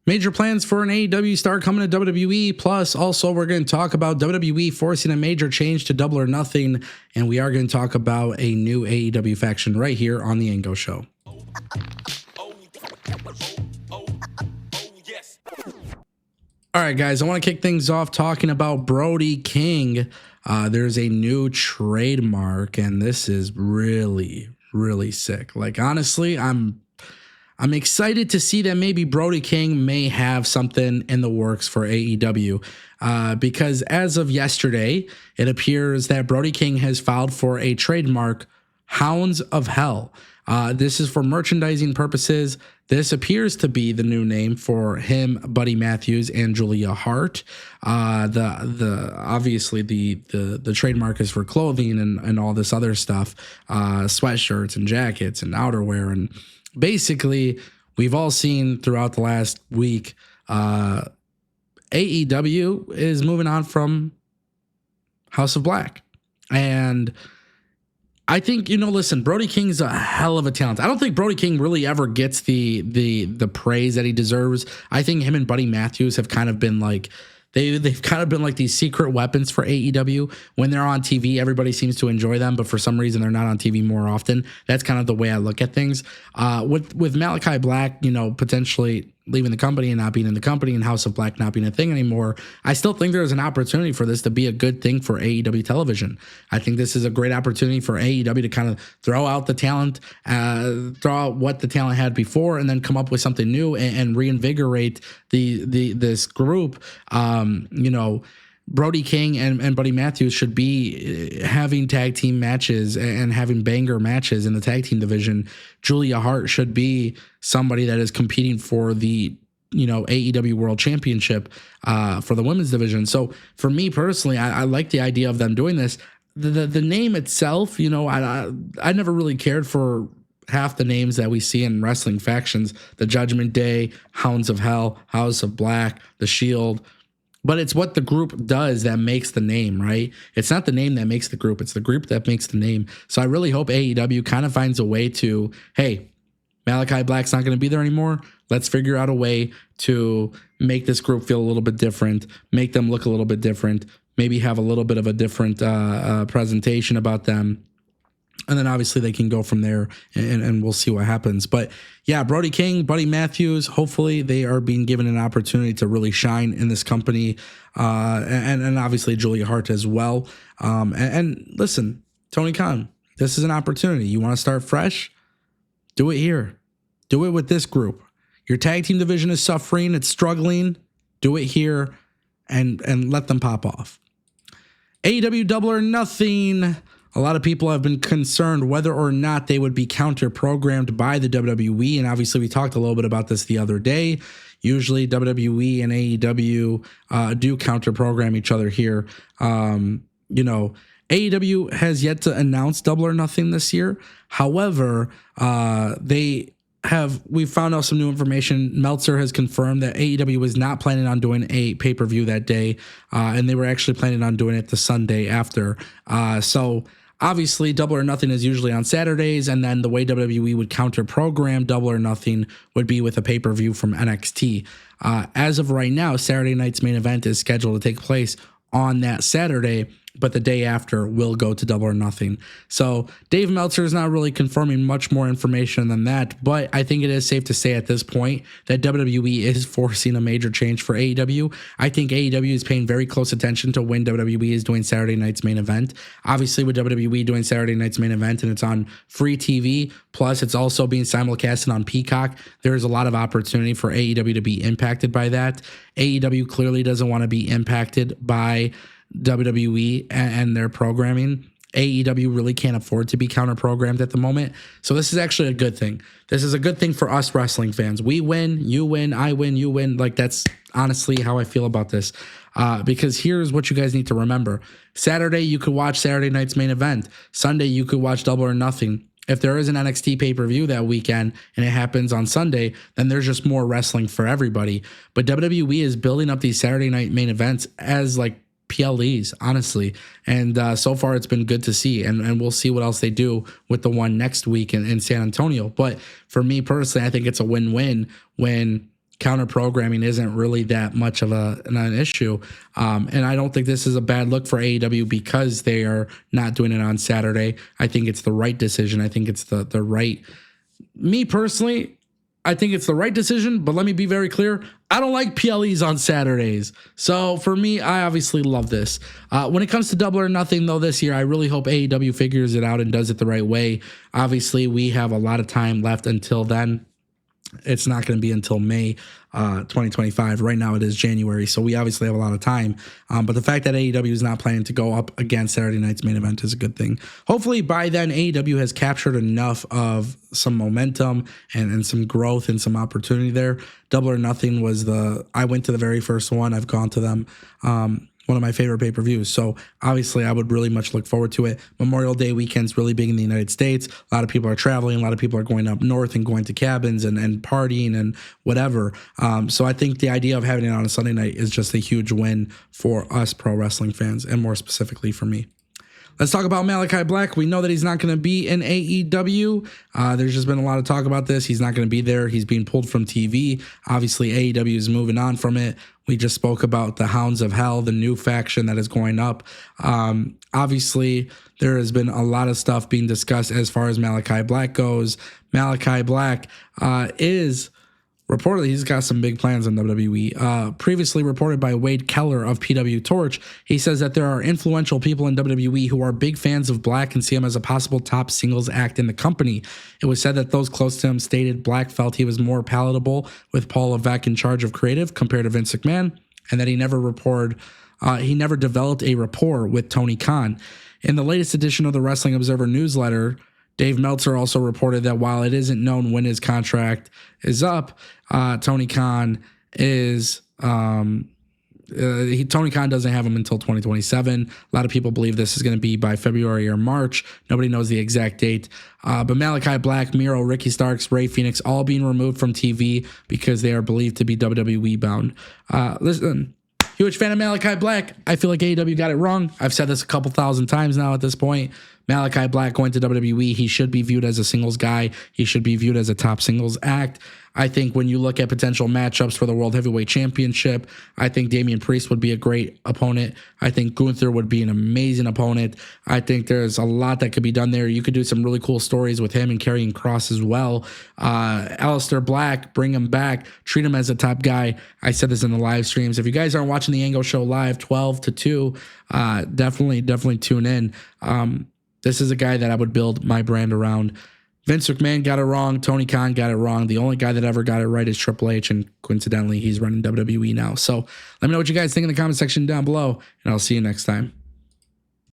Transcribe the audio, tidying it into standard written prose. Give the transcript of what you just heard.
Major plans for an AEW star coming to WWE. Plus, also, we're going to talk about WWE forcing a major change to Double or Nothing. And we are going to talk about a new AEW faction right here on The Ango Show. All right, guys, I want to kick things off talking about Brody King. There's a new trademark, and this is really, really sick. Like, honestly, I'm excited to see that maybe Brody King may have something in the works for AEW, because as of yesterday, it appears that Brody King has filed for a trademark, Hounds of Hell. This is for merchandising purposes. This appears to be the new name for him, Buddy Matthews, and Julia Hart. Obviously the trademark is for clothing and all this other stuff, sweatshirts and jackets and outerwear. And basically, we've all seen throughout the last week, AEW is moving on from House of Black. And I think, listen, Brody King's a hell of a talent. I don't think Brody King really ever gets the praise that he deserves. I think him and Buddy Matthews have kind of been like, they've kind of been like these secret weapons for AEW. When they're on TV, everybody seems to enjoy them, but for some reason they're not on TV more often. That's kind of the way I look at things. With Malakai Black, potentially leaving the company and not being in the company, and House of Black not being a thing anymore, I still think there's an opportunity for this to be a good thing for AEW television. I think this is a great opportunity for AEW to kind of throw out the talent, throw out what the talent had before, and then come up with something new and reinvigorate this group. Brody King and Buddy Matthews should be having tag team matches and having banger matches in the tag team division. Julia Hart should be somebody that is competing for the AEW World Championship for the women's division. So for me personally, I like the idea of them doing this. The name itself, I never really cared for half the names that we see in wrestling factions: the Judgment Day, Hounds of Hell, House of Black, the Shield. But it's what the group does that makes the name, right? It's not the name that makes the group. It's the group that makes the name. So I really hope AEW kind of finds a way to, hey, Malakai Black's not going to be there anymore. Let's figure out a way to make this group feel a little bit different, make them look a little bit different, maybe have a little bit of a different presentation about them. And then obviously they can go from there, and we'll see what happens. But yeah, Brody King, Buddy Matthews, hopefully they are being given an opportunity to really shine in this company. And obviously Julia Hart as well. And listen, Tony Khan, this is an opportunity. You want to start fresh? Do it here. Do it with this group. Your tag team division is suffering. It's struggling. Do it here and let them pop off. AEW Double or Nothing. A lot of people have been concerned whether or not they would be counter-programmed by the WWE, and obviously we talked a little bit about this the other day. Usually WWE and AEW do counter-program each other here. AEW has yet to announce Double or Nothing this year. However, we found out some new information. Meltzer has confirmed that AEW was not planning on doing a pay-per-view that day, and they were actually planning on doing it the Sunday after. So obviously, Double or Nothing is usually on Saturdays, and then the way WWE would counter-program Double or Nothing would be with a pay-per-view from NXT. As of right now, Saturday night's main event is scheduled to take place on that Saturday, but the day after will go to Double or Nothing. So Dave Meltzer is not really confirming much more information than that, but I think it is safe to say at this point that WWE is forcing a major change for AEW. I think AEW is paying very close attention to when WWE is doing Saturday night's main event. Obviously, with WWE doing Saturday night's main event and it's on free TV, plus it's also being simulcasted on Peacock, there is a lot of opportunity for AEW to be impacted by that. AEW clearly doesn't want to be impacted by WWE and their programming. AEW really can't afford to be counter-programmed at the moment. So this is actually a good thing. This is a good thing for us wrestling fans. We win, you win, I win, you win. Like, that's honestly how I feel about this. Because here's what you guys need to remember. Saturday, you could watch Saturday night's main event. Sunday, you could watch Double or Nothing. If there is an NXT pay-per-view that weekend and it happens on Sunday, then there's just more wrestling for everybody. But WWE is building up these Saturday night main events as like PLEs, honestly. And so far it's been good to see. And we'll see what else they do with the one next week in San Antonio. But for me personally, I think it's a win-win when counter programming isn't really that much of an issue. And I don't think this is a bad look for AEW because they are not doing it on Saturday. I think it's the right decision. I think it's the right, me personally, I think it's the right decision, but let me be very clear. I don't like PLEs on Saturdays. So for me, I obviously love this. When it comes to Double or Nothing, though, this year, I really hope AEW figures it out and does it the right way. Obviously, we have a lot of time left until then. It's not going to be until May 2025. Right now it is January, so we obviously have a lot of time. But the fact that AEW is not planning to go up against Saturday night's main event is a good thing. Hopefully by then AEW has captured enough of some momentum and some growth and some opportunity there. Double or Nothing was I went to the very first one. I've gone to them. One of my favorite pay-per-views. So obviously I would really much look forward to it. Memorial Day weekend's really big in the United States. A lot of people are traveling. A lot of people are going up north and going to cabins and partying and whatever. So I think the idea of having it on a Sunday night is just a huge win for us pro wrestling fans, and more specifically for me. Let's talk about Malakai Black. We know that he's not going to be in AEW. There's just been a lot of talk about this. He's not going to be there. He's being pulled from TV. Obviously, AEW is moving on from it. We just spoke about the Hounds of Hell, the new faction that is going up. Obviously, there has been a lot of stuff being discussed as far as Malakai Black goes. Malakai Black is... reportedly, he's got some big plans in WWE. Previously reported by Wade Keller of PW Torch, he says that there are influential people in WWE who are big fans of Black and see him as a possible top singles act in the company. It was said that those close to him stated Black felt he was more palatable with Paul Levesque in charge of creative compared to Vince McMahon, and that he never developed a rapport with Tony Khan. In the latest edition of the Wrestling Observer newsletter, Dave Meltzer also reported that while it isn't known when his contract is up, Tony Khan is Tony Khan doesn't have him until 2027. A lot of people believe this is going to be by February or March. Nobody knows the exact date. But Malakai Black, Miro, Ricky Starks, Ray Phoenix, all being removed from TV because they are believed to be WWE bound. Listen, huge fan of Malakai Black. I feel like AEW got it wrong. I've said this a couple thousand times now at this point. Malakai Black going to WWE, he should be viewed as a singles guy. He should be viewed as a top singles act. I think when you look at potential matchups for the World Heavyweight Championship, I think Damian Priest would be a great opponent. I think Gunther would be an amazing opponent. I think there's a lot that could be done there. You could do some really cool stories with him and Karrion Kross as well. Aleister Black, bring him back, treat him as a top guy. I said this in the live streams. If you guys aren't watching the Ango show live, 12 to 2, definitely tune in. This is a guy that I would build my brand around. Vince McMahon got it wrong. Tony Khan got it wrong. The only guy that ever got it right is Triple H, and coincidentally, he's running WWE now. So let me know what you guys think in the comment section down below, and I'll see you next time.